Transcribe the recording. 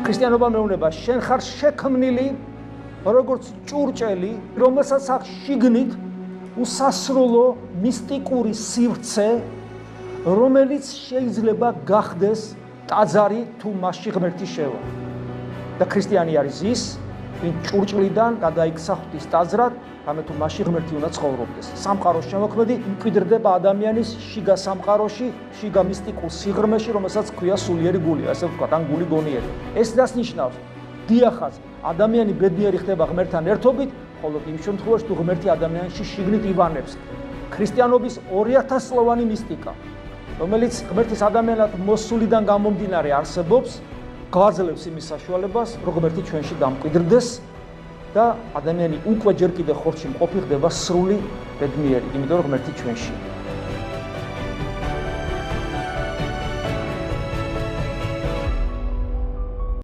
ქრისტიანობა მეუბნება, შენ ხარ შექმნილი როგორც ჭურჭელი, რომელსაც აქვს შიგნით უსასრულო მისტიკური სივრცე, რომელიც შეიძლება გახდეს ტაძარი თუ მასში ღმერთი შევა. და ქრისტიანი არის ის, ვინ ჭურჭლიდან გადაიქცა ღვთის ტაძრად, რამე თუ მასში ღმერთი უნდა ცხოვრობდეს. სამყაროს შემოქმედი მკვიდრდება ადამიანის შიგა სამყაროში, შიგა მისტიკურ სიღრმეში, რომელსაც ქვია სულიერი გული, ასე ვთქვათ, ან გული გონიერი. ეს რაც ნიშნავს, დიახაც, ადამიანი ბედნიერი ხდება ღმერთთან ერთობით, ხოლო იმ შემთხვევაში თუ ღმერთი ადამიანში შიგნით ივანებს. ქრისტიანობის 2000 წლოვანი მისტიკა, რომელიც ღმერთის ადამიანად მოსულიდან გამომდინარე არსებობს, გვაძლევს იმის საშუალებას, რომ ღმერთი ჩვენში დამკვიდრდეს და ადამიანი უკვე ჯერ კიდევ ხორცში მყოფი ხდება სრული ბედნიერი, იმიტომ რომ ღმერთი ჩვენში.